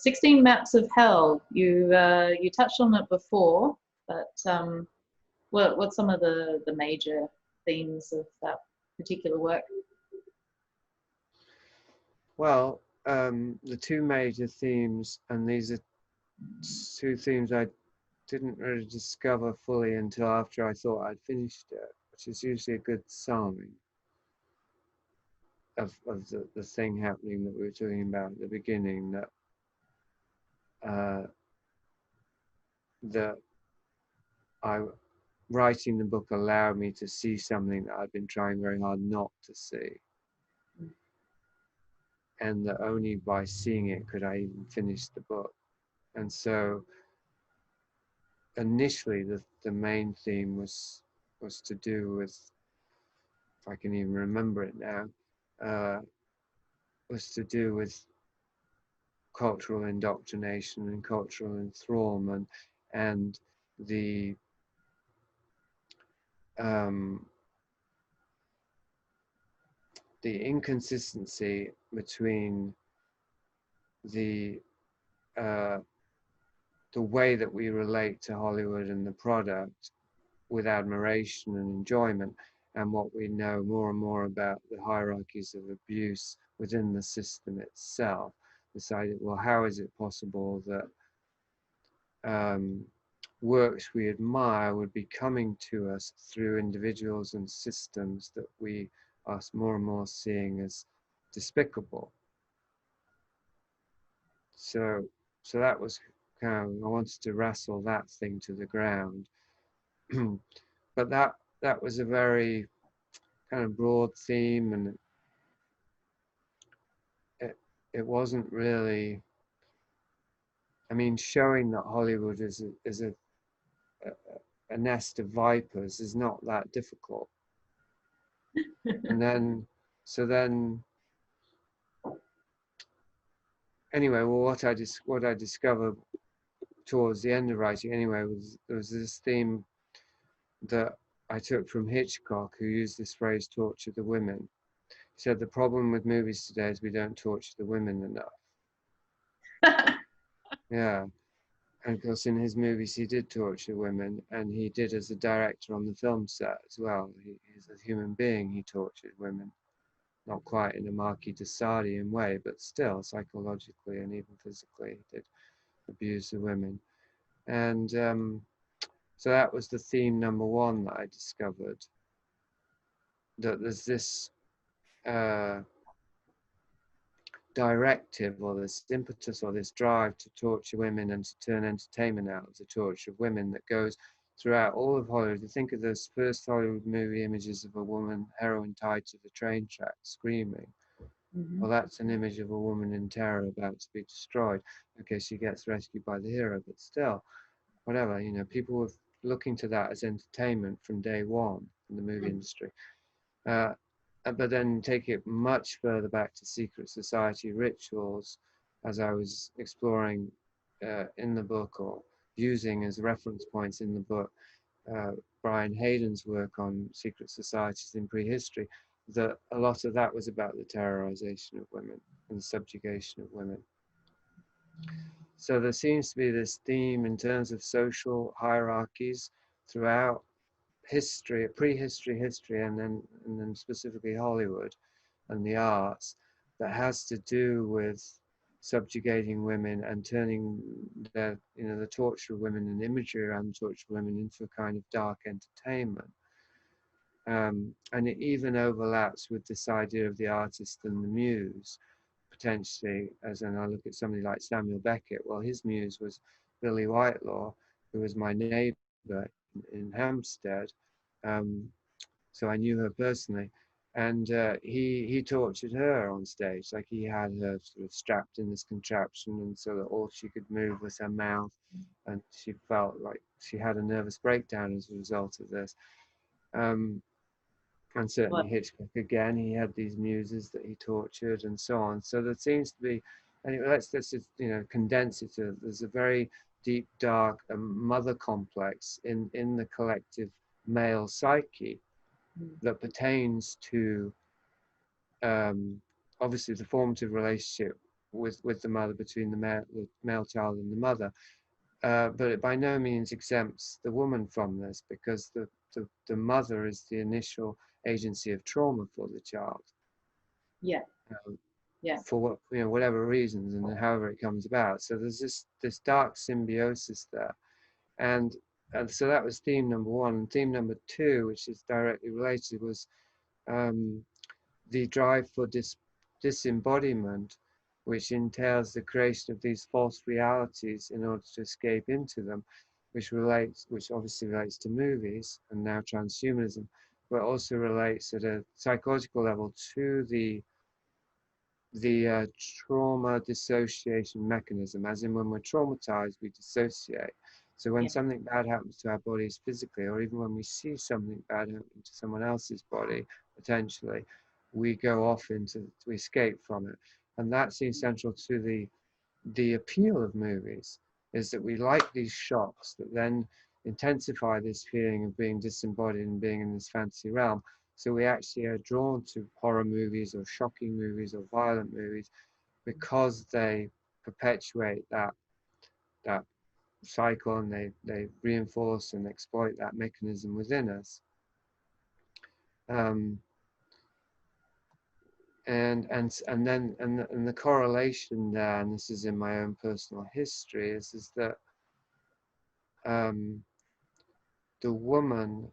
16 Maps of Hell. You touched on it before, but what's some of the major themes of that particular work? Well, the two major themes, and these are two themes I didn't really discover fully until after I thought I'd finished it, which is usually a good sign of the thing happening that we were talking about at the beginning, that writing the book allowed me to see something that I'd been trying very hard not to see. And that only by seeing it could I even finish the book. And so initially the main theme was to do with, if I can even remember it now, was to do with cultural indoctrination and cultural enthrallment, and the inconsistency between the way that we relate to Hollywood and the product with admiration and enjoyment, and what we know more and more about the hierarchies of abuse within the system itself. Decided, well, how is it possible that works we admire would be coming to us through individuals and systems that we are more and more seeing as despicable? So that was kind of, I wanted to wrestle that thing to the ground. But that was a very kind of broad theme, and it wasn't really, I mean, showing that Hollywood is a nest of vipers is not that difficult. And then, anyway, well, what I discovered towards the end of writing anyway was this theme that I took from Hitchcock, who used this phrase, torture the women. He said the problem with movies today is we don't torture the women enough. Yeah. And of course, in his movies, he did torture women, and he did as a director on the film set as well. He's a human being, he tortured women. Not quite in a Marquis de Sardian way, but still psychologically and even physically, he did abuse the women. And so that was the theme number one that I discovered, that there's this directive or this impetus or this drive to torture women and to turn entertainment out of the torture of women that goes throughout all of Hollywood. You think of those first Hollywood movie images of a woman heroine tied to the train track screaming. Well, that's an image of a woman in terror about to be destroyed. Okay, she gets rescued by the hero, but still, whatever, you know, people were looking to that as entertainment from day one in the movie industry. But then take it much further back to secret society rituals, as I was exploring in the book, or using as reference points in the book, Brian Hayden's work on secret societies in prehistory, that a lot of that was about the terrorization of women and the subjugation of women. So there seems to be this theme in terms of social hierarchies throughout history, prehistory, history, and then specifically Hollywood and the arts, that has to do with subjugating women and turning the torture of women and imagery around the torture of women into a kind of dark entertainment. And it even overlaps with this idea of the artist and the muse, potentially, as in I look at somebody like Samuel Beckett. Well, his muse was Billie Whitelaw, who was my neighbor in Hampstead, so I knew her personally, and he tortured her on stage. Like, he had her sort of strapped in this contraption, and so that all she could move was her mouth, and she felt like she had a nervous breakdown as a result of this. And certainly Hitchcock, again, he had these muses that he tortured and so on. So there seems to be, anyway, let's just, condense it to, there's a very deep, dark mother complex in the collective male psyche that pertains to obviously the formative relationship with the mother, between the male child and the mother. But it by no means exempts the woman from this, because the mother is the initial agency of trauma for the child, Yeah. um, Yeah. for what, whatever reasons and however it comes about. So there's this dark symbiosis there, and so that was theme number one. And theme number two, which is directly related, was um, the drive for disembodiment, which entails the creation of these false realities in order to escape into them, which obviously relates to movies and now transhumanism, but also relates at a psychological level to the trauma dissociation mechanism, as in when we're traumatized, we dissociate. So when Yeah. something bad happens to our bodies physically, or even when we see something bad happen to someone else's body, potentially, we go off to escape from it. And that seems central to the appeal of movies, is that we like these shocks that then intensify this feeling of being disembodied and being in this fantasy realm. So we actually are drawn to horror movies or shocking movies or violent movies because they perpetuate that cycle, and they reinforce and exploit that mechanism within us. Um, and the correlation there, and this is in my own personal history, is that um, the woman,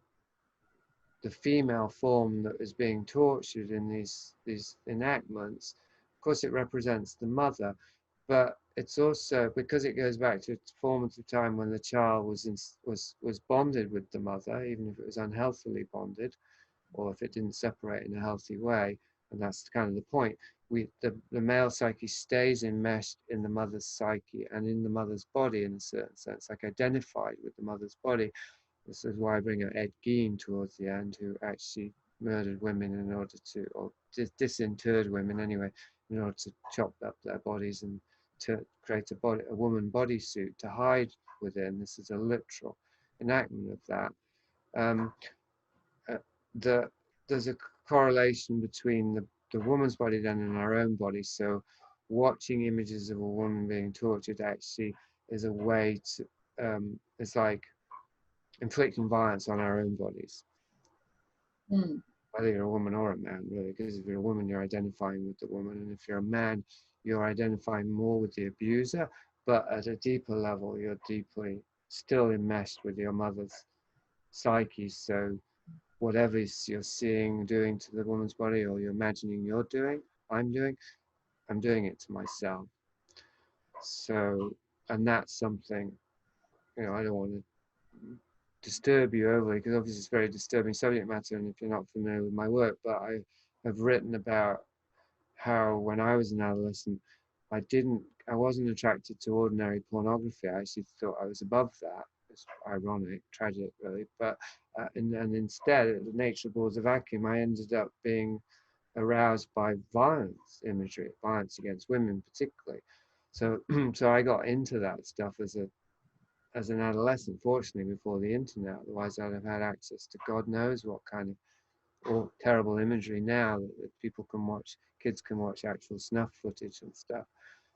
the female form that is being tortured in these enactments, of course, it represents the mother, but it's also because it goes back to a formative time when the child was bonded with the mother, even if it was unhealthily bonded, or if it didn't separate in a healthy way. And that's kind of the point. The male psyche stays enmeshed in the mother's psyche and in the mother's body, in a certain sense, like identified with the mother's body. This is why I bring up Ed Gein towards the end, who actually murdered women in order to, or disinterred women anyway, in order to chop up their bodies and to create a woman bodysuit to hide within. This is a literal enactment of that. Um, uh, the, there's a correlation between the woman's body then and our own body. So watching images of a woman being tortured actually is a way to, it's like inflicting violence on our own bodies, Mm. whether you're a woman or a man, really, because if you're a woman, you're identifying with the woman, and if you're a man, you're identifying more with the abuser, but at a deeper level, you're deeply still enmeshed with your mother's psyche. So whatever you're seeing, doing to the woman's body, or you're imagining you're doing, I'm doing it to myself. So, and that's something, I don't want to disturb you overly, because obviously it's very disturbing subject matter, and if you're not familiar with my work, but I have written about how when I was an adolescent, I wasn't attracted to ordinary pornography. I actually thought I was above that. It's ironic, tragic, really. But and instead, the nature abhors a vacuum. I ended up being aroused by violence imagery, violence against women, particularly. So, so I got into that stuff as an adolescent, fortunately, before the internet. Otherwise, I'd have had access to God knows what kind of terrible imagery now that people can watch. Kids can watch actual snuff footage and stuff.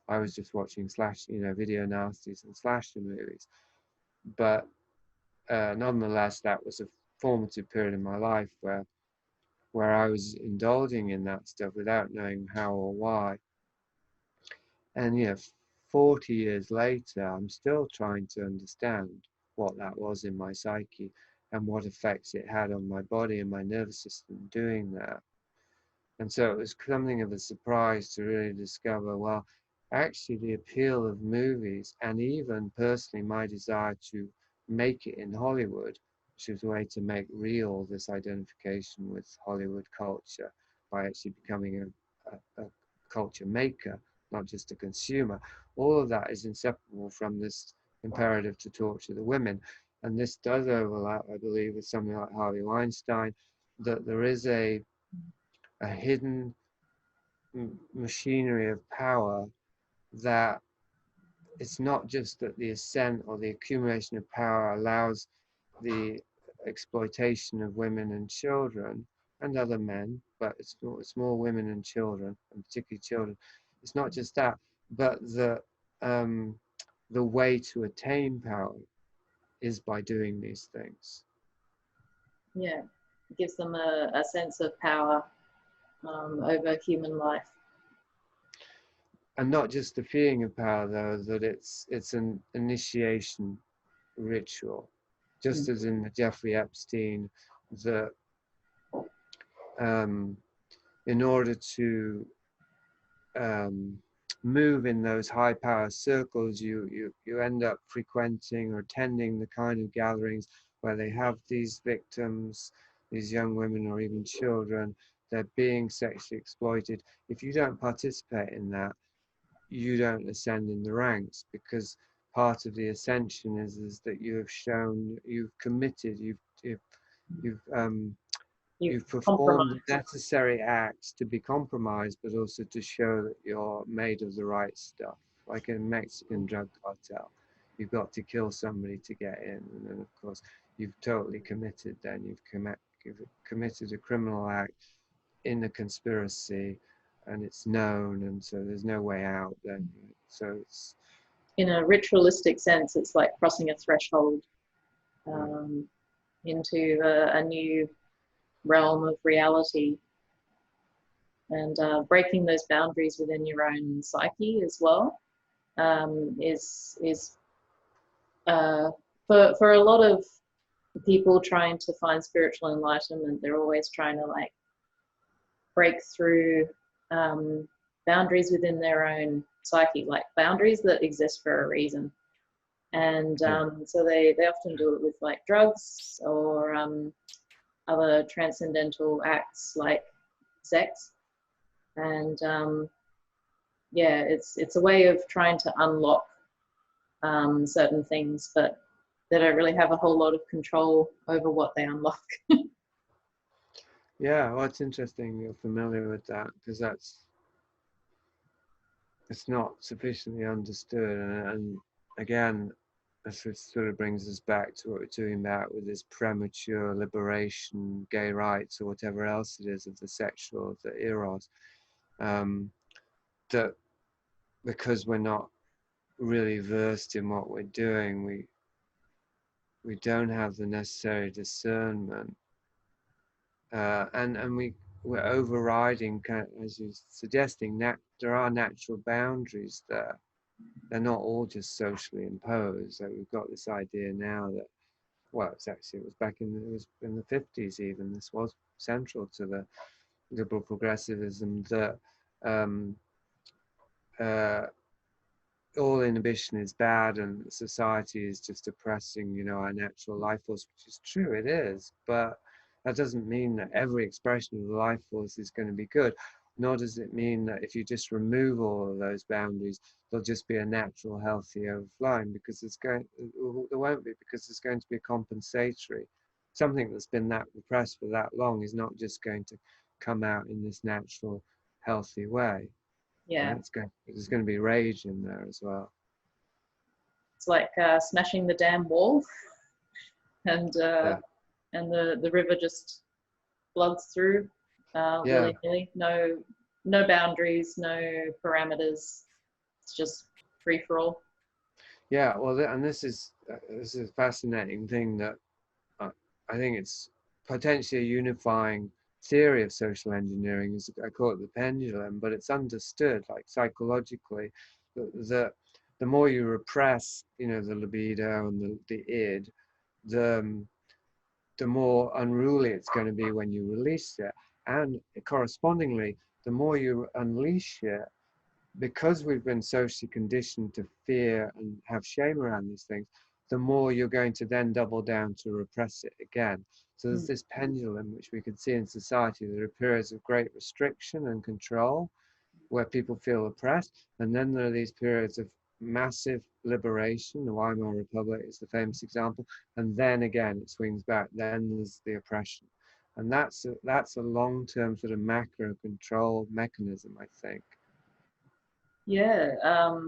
I was just watching video nasties and slasher movies. But nonetheless, that was a formative period in my life where I was indulging in that stuff without knowing how or why. And 40 years later, I'm still trying to understand what that was in my psyche and what effects it had on my body and my nervous system doing that. And so it was something of a surprise to really discover, well, actually the appeal of movies, and even personally my desire to make it in Hollywood, which was a way to make real this identification with Hollywood culture by actually becoming a culture maker, not just a consumer. All of that is inseparable from this imperative to torture the women. And this does overlap, I believe, with something like Harvey Weinstein, that there is a hidden machinery of power, that it's not just that the ascent or the accumulation of power allows the exploitation of women and children and other men, but it's more women and children, and particularly children. It's not just that, but the way to attain power is by doing these things. Yeah, it gives them a sense of power over human life. And not just the feeling of power, though, that it's an initiation ritual, just as in the Jeffrey Epstein, that in order to move in those high power circles, you end up frequenting or attending the kind of gatherings where they have these victims, these young women or even children, they're being sexually exploited. If you don't participate in that, you don't ascend in the ranks, because part of the ascension is that you have shown, you've committed, you've performed the necessary acts to be compromised, but also to show that you're made of the right stuff. Like in Mexican drug cartel, you've got to kill somebody to get in, and then of course you've totally committed. Then you've committed a criminal act in a conspiracy, and it's known, and so there's no way out. Then, so it's in a ritualistic sense, it's like crossing a threshold into a new realm of reality, and breaking those boundaries within your own psyche as well is for a lot of people trying to find spiritual enlightenment. They're always trying to like break through boundaries within their own psyche, like boundaries that exist for a reason. And so they often do it with like drugs or other transcendental acts like sex. And yeah, it's a way of trying to unlock certain things, but they don't really have a whole lot of control over what they unlock. yeah. Well, it's interesting you're familiar with that, because it's not sufficiently understood, and again, this sort of brings us back to what we're talking about with this premature liberation, gay rights, or whatever else it is of the sexual, of the eros. That because we're not really versed in what we're doing, we don't have the necessary discernment, and we're overriding, kind of, as you're suggesting, that there are natural boundaries there. They're not all just socially imposed. So we've got this idea now that, well, it was back in the 50s even. This was central to the liberal progressivism, that uh, all inhibition is bad and society is just oppressing, our natural life force, which is true, it is. But that doesn't mean that every expression of the life force is going to be good. Nor does it mean that if you just remove all of those boundaries, there'll just be a natural, healthy overflowing, because there won't be, because there's going to be a compensatory. Something that's been that repressed for that long is not just going to come out in this natural, healthy way. Yeah, There's going to be rage in there as well. it's like smashing the damn wall, and Yeah. and the river just floods through willy-nilly. No boundaries, no parameters. It's just free for all. Yeah, well, and this is a fascinating thing that I think it's potentially a unifying theory of social engineering. I call it the pendulum, but it's understood, like, psychologically, that the more you repress, the libido and the id, the more unruly it's going to be when you release it, and correspondingly, the more you unleash it, because we've been socially conditioned to fear and have shame around these things, the more you're going to then double down to repress it again. So there's this pendulum, which we can see in society. There are periods of great restriction and control where people feel oppressed. And then there are these periods of massive liberation. The Weimar Republic is the famous example. And then again, it swings back. Then there's the oppression. And that's a long-term sort of macro control mechanism, I think. Yeah,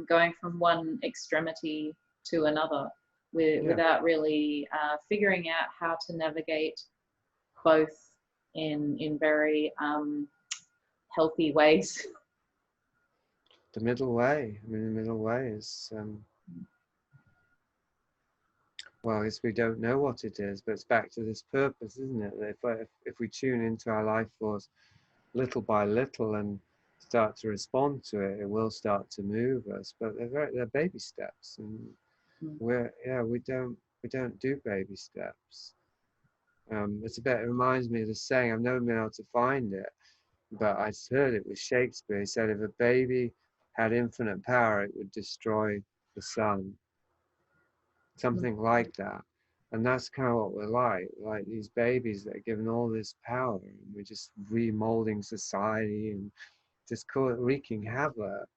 going from one extremity to another without really figuring out how to navigate both in very healthy ways. the middle way. I mean, the middle way is, well, I guess we don't know what it is, but it's back to this purpose, isn't it? That if we tune into our life force little by little and start to respond to it, it will start to move us. But they're baby steps, and we don't do baby steps. It reminds me of the saying. I've never been able to find it, but I heard it with Shakespeare. He said, if a baby had infinite power, it would destroy the sun. Something like that. And that's kind of what we're like these babies that are given all this power, and we're just remolding society and just wreaking havoc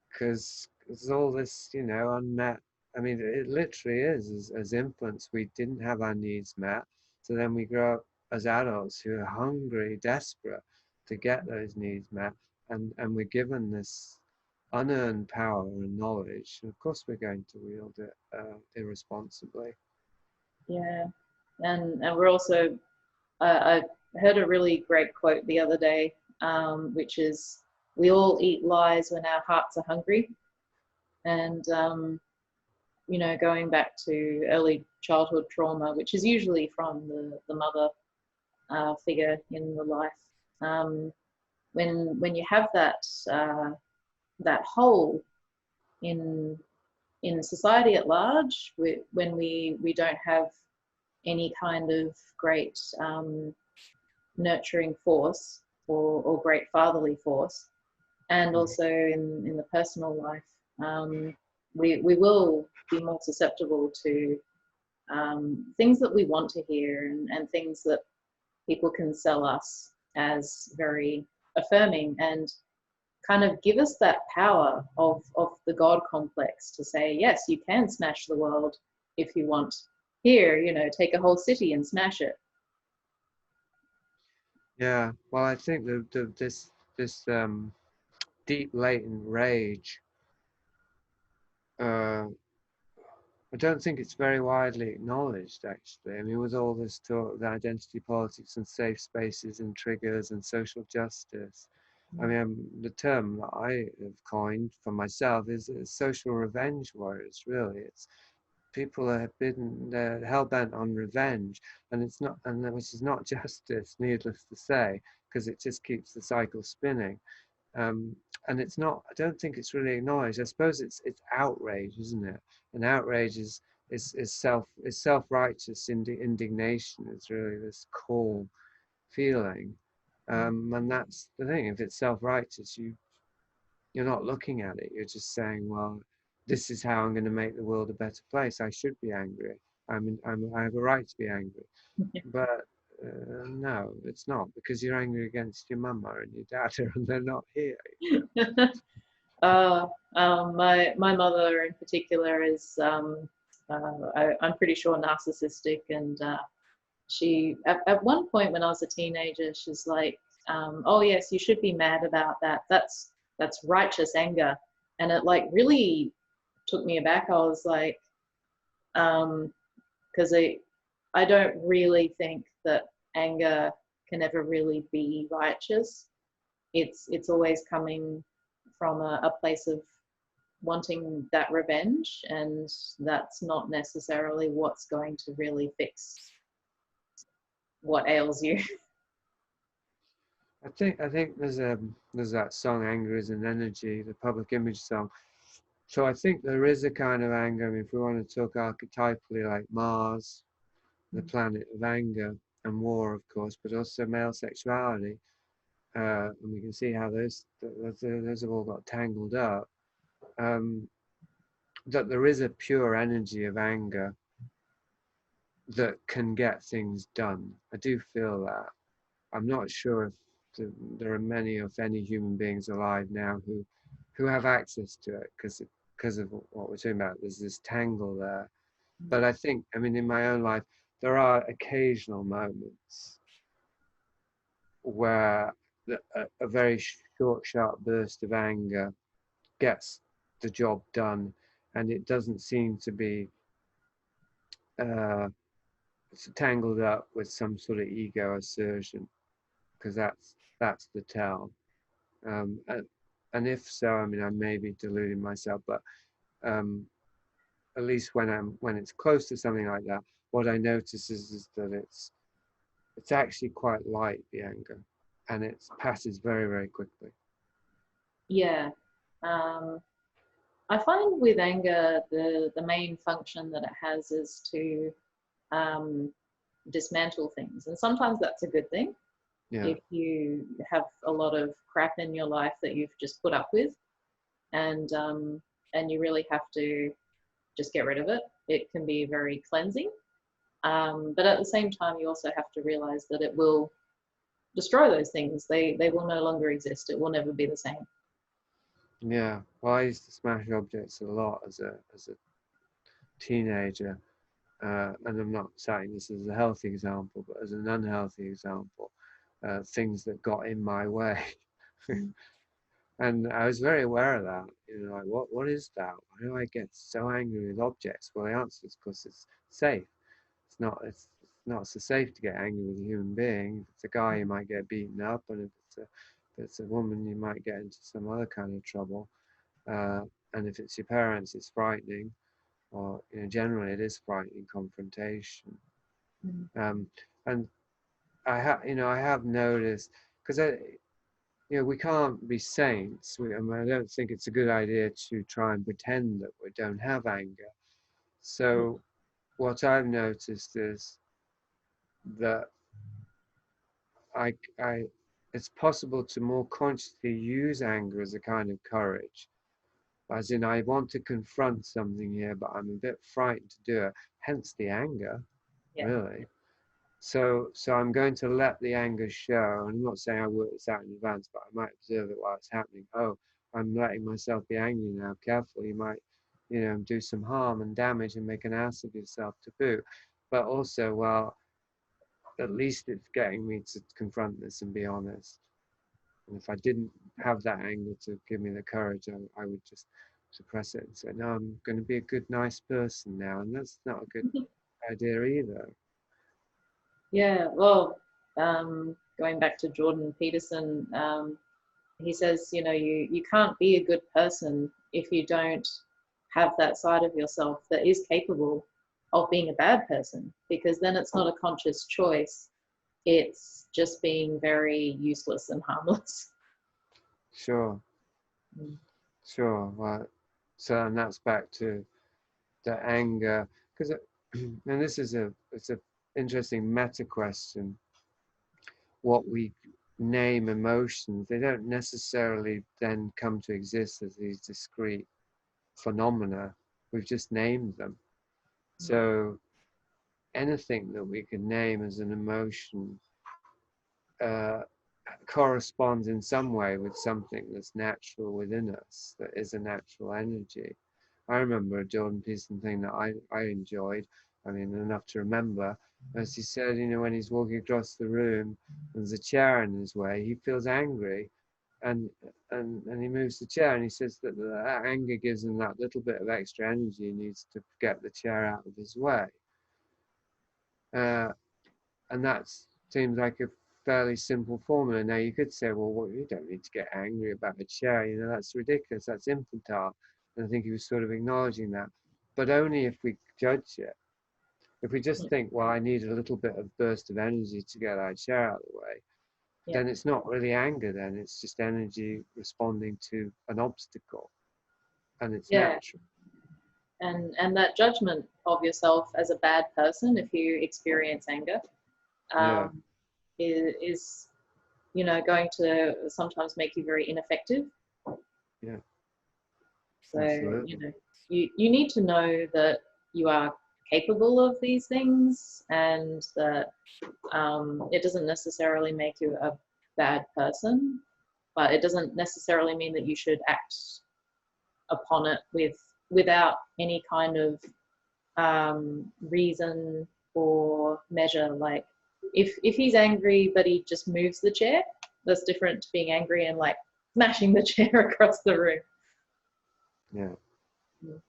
because there's all this, unmet. I mean, it literally is. As infants, we didn't have our needs met. So then we grow up as adults who are hungry, desperate to get those needs met. And we're given this unearned power and knowledge. And of course, we're going to wield it irresponsibly. Yeah, and we're also. I heard a really great quote the other day, which is, "We all eat lies when our hearts are hungry," and going back to early childhood trauma, which is usually from the mother figure in the life. When you have that hole in society at large, when we don't have any kind of great nurturing force or great fatherly force, and also in the personal life, we will be more susceptible to things that we want to hear, and things that people can sell us as very affirming and kind of give us that power of the God complex to say, yes, you can smash the world if you want. Here, take a whole city and smash it. Yeah, well, I think this deep latent rage, uh, I don't think it's very widely acknowledged, actually. I mean, with all this talk of identity politics and safe spaces and triggers and social justice, I mean, the term that I have coined for myself is social revenge warriors, really. It's people that have been they're hell-bent on revenge, and it's not, and which is not justice, needless to say, because it just keeps the cycle spinning. Um, and it's not. I don't think it's really acknowledged. I suppose it's outrage, isn't it? And outrage is self-righteous indignation. It's really this core feeling, and that's the thing. If it's self-righteous, you're not looking at it. You're just saying, well, this is how I'm going to make the world a better place. I should be angry. I have a right to be angry. But no, it's not, because you're angry against your mama and your dad, and they're not here. My mother in particular is, I'm pretty sure, narcissistic, and she at one point when I was a teenager, she's like, "Oh yes, you should be mad about that. That's righteous anger," and it like really took me aback. I was like, because I don't really think that anger can ever really be righteous. It's always coming from a place of wanting that revenge, and that's not necessarily what's going to really fix what ails you. I think there's that song "Anger is an Energy," the Public Image song. So I think there is a kind of anger. I mean, if we want to talk archetypally, like Mars, the planet of anger and war, of course, but also male sexuality. And we can see how those have all got tangled up. Um, that there is a pure energy of anger that can get things done. I do feel that. I'm not sure if there are many, if any, human beings alive now who have access to it because of what we're talking about. There's this tangle there. But I think, I mean, in my own life, there are occasional moments where a very short, sharp burst of anger gets the job done, and it doesn't seem to be uh, tangled up with some sort of ego assertion, because that's the tell. Um, and if so, I mean, I may be deluding myself, but at least when it's close to something like that, what I notice is that it's actually quite light, the anger, and it passes very, very quickly. Yeah. I find with anger, the main function that it has is to um, dismantle things. And sometimes that's a good thing. Yeah, If you have a lot of crap in your life that you've just put up with, and you really have to just get rid of it, it can be very cleansing. But at the same time, you also have to realize that it will destroy those things. They will no longer exist. It will never be the same. yeah. Well, I used to smash objects a lot as a teenager, and I'm not saying this as a healthy example, but as an unhealthy example, things that got in my way. And I was very aware of that. You know, like what is that? Why do I get so angry with objects? Well, the answer is because it's safe. It's not so safe to get angry with a human being. If it's a guy, you might get beaten up, and if it's a woman, you might get into some other kind of trouble. And if it's your parents, it's frightening, or you know, generally it is frightening confrontation. Mm. Um, and I have noticed because we can't be saints. I mean, I don't think it's a good idea to try and pretend that we don't have anger. So what I've noticed is that I, I, it's possible to more consciously use anger as a kind of courage. As in, I want to confront something here, but I'm a bit frightened to do it. Hence the anger, Yeah. really. So I'm going to let the anger show. And I'm not saying I work this out in advance, but I might observe it while it's happening. Oh, I'm letting myself be angry now. Careful, you might, do some harm and damage and make an ass of yourself to boot. But also, well, at least it's getting me to confront this and be honest. And if I didn't have that anger to give me the courage, I would just suppress it and say, no, I'm going to be a good, nice person now. And that's not a good idea either. Yeah. Well, going back to Jordan Peterson, he says, you can't be a good person if you don't have that side of yourself that is capable of being a bad person, because then it's not a conscious choice. It's just being very useless and harmless. Sure, Mm. sure. Well, so and that's back to the anger, because, and it's a interesting meta question. What we name emotions, they don't necessarily then come to exist as these discrete phenomena. We've just named them. So anything that we can name as an emotion uh, corresponds in some way with something that's natural within us, that is a natural energy. I remember a Jordan Peterson thing that I enjoyed, I mean, enough to remember, as he said, when he's walking across the room and there's a chair in his way, he feels angry, and he moves the chair, and he says that anger gives him that little bit of extra energy he needs to get the chair out of his way. And that seems like a fairly simple formula. Now you could say, well, you don't need to get angry about a chair. That's ridiculous. That's infantile. And I think he was sort of acknowledging that, but only if we judge it. If we just think, well, I need a little bit of burst of energy to get our chair out of the way, Yeah. then it's not really anger. Then it's just energy responding to an obstacle, and it's Yeah. natural. And that judgment of yourself as a bad person, if you experience anger, Yeah. is going to sometimes make you very ineffective. Yeah. So Absolutely. you need to know that you are capable of these things, and that it doesn't necessarily make you a bad person, but it doesn't necessarily mean that you should act upon it without any kind of reason or measure. Like if he's angry but he just moves the chair, that's different to being angry and like smashing the chair across the room. Yeah. Mm.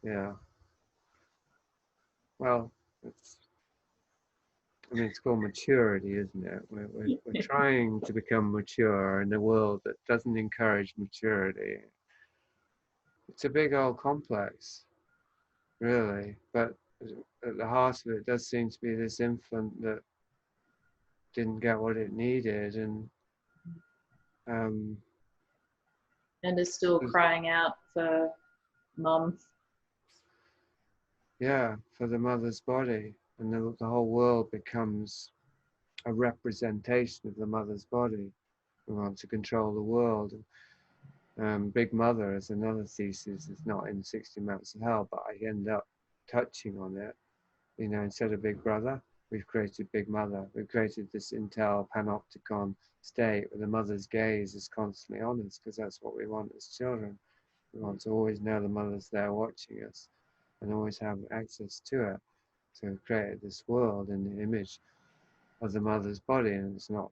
Yeah. Well, I mean, it's called maturity, isn't it? We're trying to become mature in a world that doesn't encourage maturity. It's a big old complex, really. But at the heart of it does seem to be this infant that didn't get what it needed, and um, And is still crying out for mum. yeah, for the mother's body, and the whole world becomes a representation of the mother's body. We want to control the world. Big Mother is another thesis. It's not in 60 Months of Hell, but I end up touching on it. You know, instead of Big Brother, we've created Big Mother. We've created this Intel panopticon state where the mother's gaze is constantly on us, because that's what we want as children. We want to always know the mother's there watching us and always have access to it. So we've created this world in the image of the mother's body, and it's not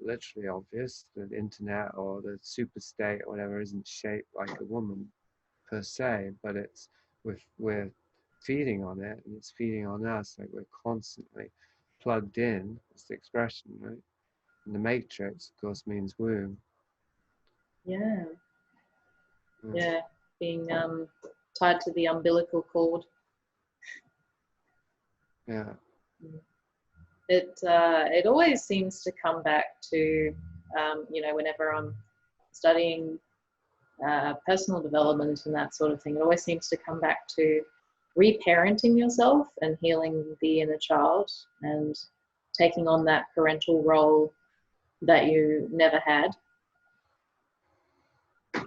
literally obvious. The internet or the super state or whatever isn't shaped like a woman per se, but we're feeding on it, and it's feeding on us. Like we're constantly plugged in. It's the expression, right? And the matrix, of course, means womb. Yeah. Yeah. Being tied to the umbilical cord. Yeah. It always seems to come back to whenever I'm studying personal development and that sort of thing, it always seems to come back to reparenting yourself and healing the inner child and taking on that parental role that you never had.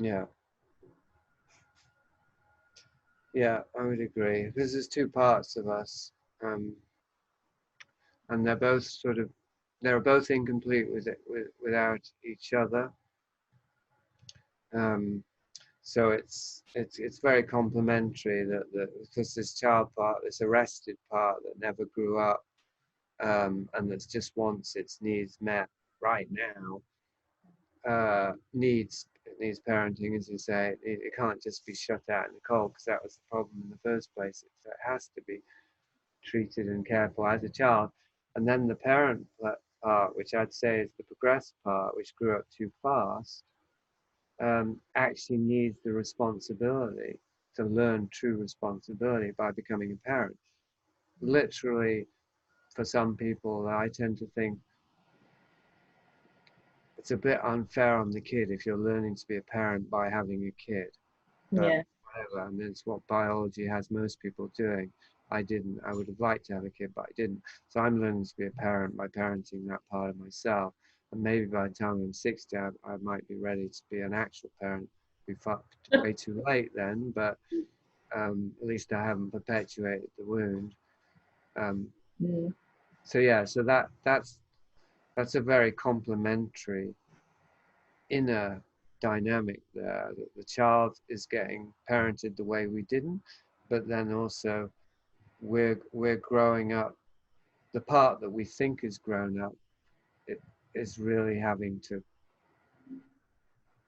Yeah. Yeah, I would agree, because there's two parts of us, and they're both incomplete without each other. So it's very complementary that because this child part, this arrested part that never grew up, and that just wants its needs met right now, needs parenting, as you say. It can't just be shut out in the cold, because that was the problem in the first place. It has to be treated and cared for as a child. And then the parent part, which I'd say is the progressed part, which grew up too fast, actually needs the responsibility to learn true responsibility by becoming a parent. Literally, for some people, I tend to think it's a bit unfair on the kid if you're learning to be a parent by having a kid. But Yeah. whatever, I mean, it's what biology has most people doing. I didn't. I would have liked to have a kid, but I didn't. So I'm learning to be a parent by parenting that part of myself. And maybe by the time I'm 60, I might be ready to be an actual parent. Be fucked way too late then, but at least I haven't perpetuated the wound. So yeah, so that's a very complementary inner dynamic there, that the child is getting parented the way we didn't, but then also we're growing up. The part that we think is grown up, it is really having to,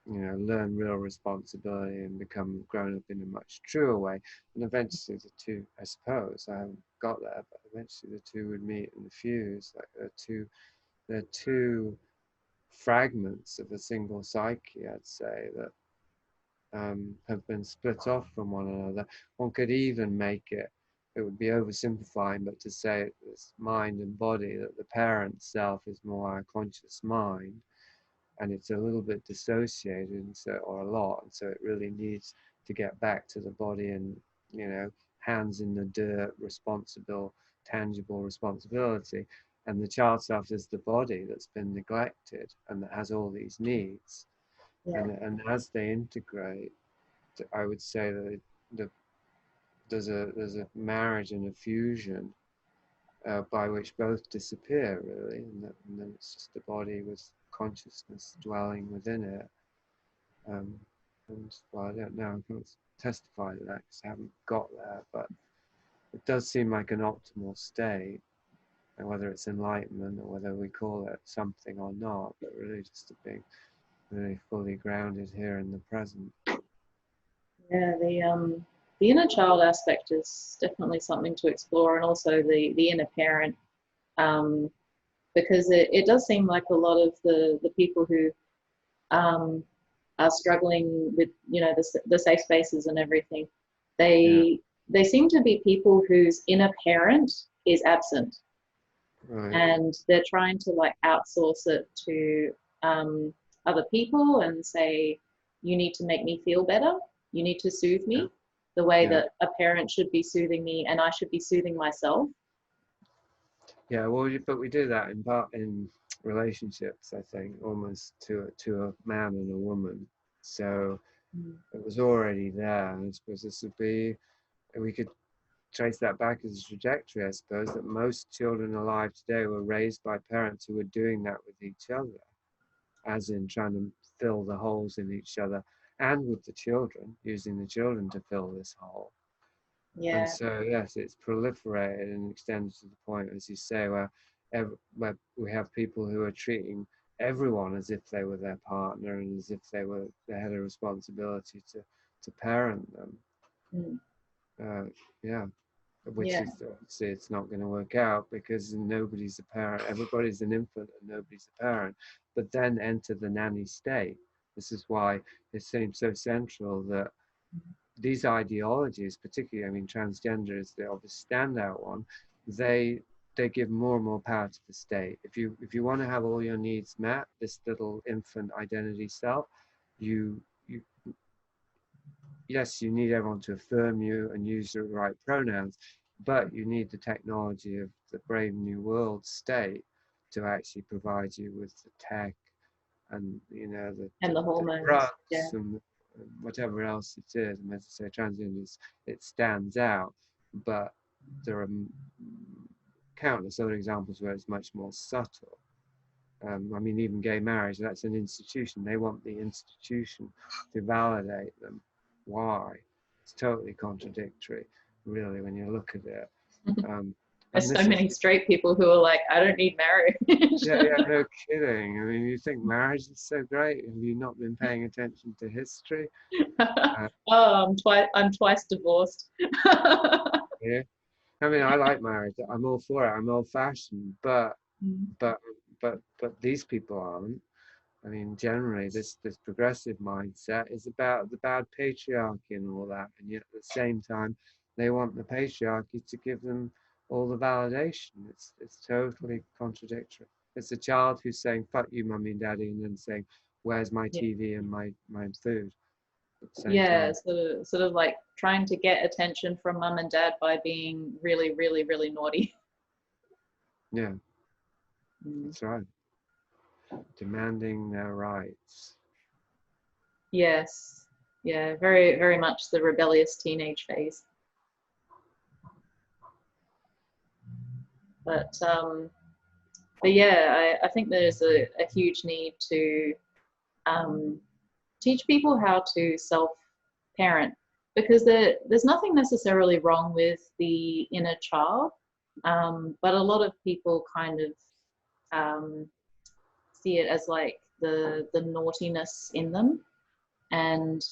learn real responsibility and become grown up in a much truer way. And eventually the two, I suppose, I haven't got there, but eventually the two would meet and fuse. Like they're two fragments of a single psyche, I'd say, that have been split off from one another. One could even make it would be oversimplifying, but to say it's mind and body, that the parent self is more our conscious mind, and it's a little bit dissociated, and so, or a lot, and so it really needs to get back to the body and, hands in the dirt, responsible, tangible responsibility. And the child self is the body that's been neglected and that has all these needs. Yeah. And as they integrate, I would say that there's a marriage and a fusion by which both disappear, really, and then it's just the body with consciousness dwelling within it. And well, I don't know, I can't testify to that because I haven't got there, but it does seem like an optimal state, and whether it's enlightenment or whether we call it something or not, but really just to being really fully grounded here in the present. Yeah, the inner child aspect is definitely something to explore, and also the inner parent because it does seem like a lot of the people who um, are struggling with, you know, the safe spaces and everything, Yeah. they seem to be people whose inner parent is absent, Right. and they're trying to like outsource it to um, other people and say, you need to make me feel better, you need to soothe Yeah. me the way Yeah. that a parent should be soothing me, and I should be soothing myself. Yeah. Well, but we do that in part in relationships, I think, almost to a man and a woman. So Mm. it was already there, and I suppose this would be, we could trace that back as a trajectory, I suppose, that most children alive today were raised by parents who were doing that with each other, as in trying to fill the holes in each other, and with the children, using the children to fill this hole. And Yeah. so, yes, it's proliferated and extended to the point, as you say, where we have people who are treating everyone as if they were their partner and as if they had a responsibility to parent them. Mm. Uh, yeah. Which Yeah. is obviously it's not going to work out because nobody's a parent. Everybody's an infant and nobody's a parent. But then enter the nanny state. This is why it seems so central that these ideologies, particularly, I mean, transgender is the obvious standout one. They they give more and more power to the state. If you want to have all your needs met, this little infant identity self, you yes, you need everyone to affirm you and use the right pronouns, but you need the technology of the brave new world state to actually provide you with the tech and And the the hormones. Yeah. drugs and whatever else it is. And as I say, transgender it stands out, but there are countless other examples where it's much more subtle. I mean, even gay marriage, that's an institution. They want the institution to validate them. Why? It's totally contradictory, really, when you look at it. Um, and There's so this is, many straight people who are like, I don't need marriage. yeah, yeah, no kidding. I mean, you think marriage is so great. Have you not been paying attention to history? Uh, Oh, I'm twice divorced. yeah. I mean, I like marriage. I'm all for it. I'm old-fashioned, but but these people aren't. I mean, generally, this progressive mindset is about the bad patriarchy and all that, and yet at the same time, they want the patriarchy to give them all the validation. It's totally contradictory. It's a child who's saying "fuck you, mummy and daddy," and then saying, "Where's my Yeah. TV and my food?" At the same Yeah, time. sort of like trying to get attention from mum and dad by being really, really, really naughty. Yeah, Mm. that's right. Demanding their rights. Yes. Yeah, very, very much the rebellious teenage phase. But but yeah, I think there's a huge need to um, teach people how to self-parent, because there's nothing necessarily wrong with the inner child, but a lot of people kind of um, see it as like the naughtiness in them, and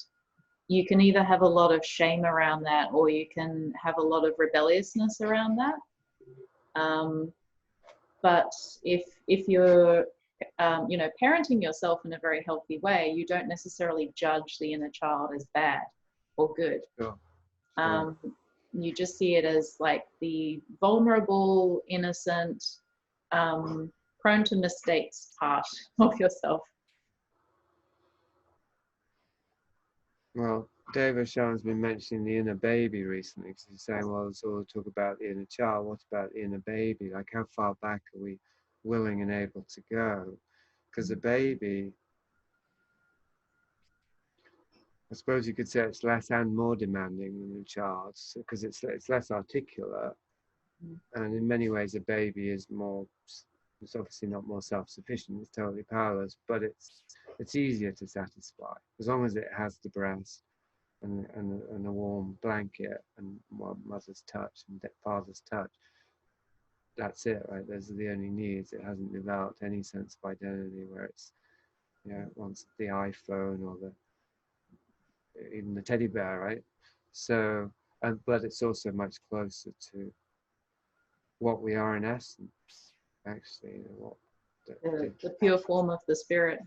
you can either have a lot of shame around that, or you can have a lot of rebelliousness around that. Um, but if you're you know, parenting yourself in a very healthy way, you don't necessarily judge the inner child as bad or good. Sure, sure. Um, you just see it as like the vulnerable, innocent, um, prone to mistakes part of yourself. Well, David Sharon's been mentioning the inner baby recently because he's saying, well, it's all talk about the inner child. What about the inner baby? Like, how far back are we willing and able to go? Because a baby, I suppose you could say it's less and more demanding than a child because it's less articulate. And in many ways, a baby is more, it's obviously not more self-sufficient, it's totally powerless, but it's easier to satisfy as long as it has the breast and a warm blanket and mother's touch and father's touch. That's it, right? Those are the only needs. It hasn't developed any sense of identity where it's, it wants the iPhone or even the teddy bear, right? So, but it's also much closer to what we are in essence. actually, what the pure form of the spirit.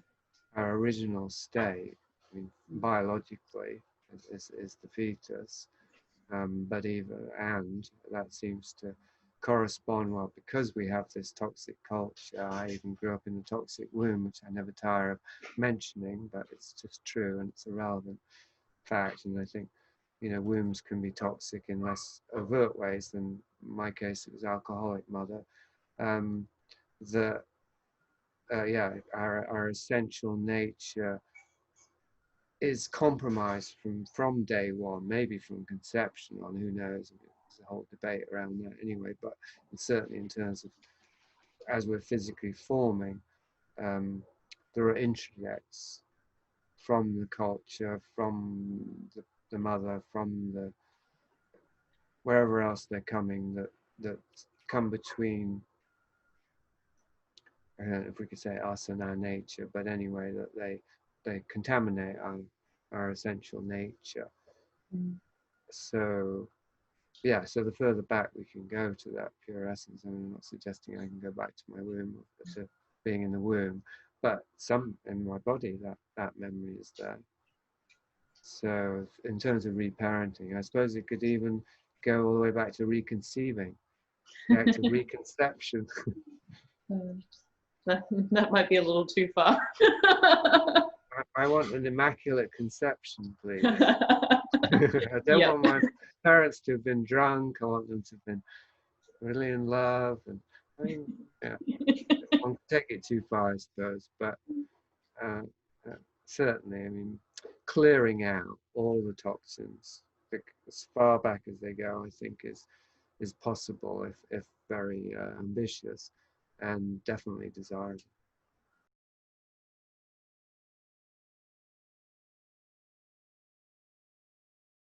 our original state, I mean, biologically, is the fetus, but and that seems to correspond well because we have this toxic culture. I even grew up in a toxic womb, which I never tire of mentioning, but it's just true and it's a relevant fact. And I think, wombs can be toxic in less overt ways than in my case it was alcoholic mother. Um, that yeah, our essential nature is compromised from day one, maybe from conception on, who knows? There's a whole debate around that anyway, but certainly in terms of as we're physically forming, there are introjects from the culture, from the mother, from the wherever else they're coming, that come between, I don't know if we could say us and our nature, but anyway, that they contaminate our essential nature. So yeah, so the further back we can go to that pure essence, I mean, I'm not suggesting I can go back to my womb, to being in the womb, but some in my body, that memory is there. So in terms of reparenting, I suppose it could even go all the way back to reconceiving, the act of reconception. That might be a little too far. I want an immaculate conception, please. I don't want my parents to have been drunk. I want them to have been really in love. And I mean, yeah, I won't take it too far, I suppose, but uh, certainly, I mean, clearing out all the toxins as far back as they go, I think is possible if very ambitious and definitely desirable.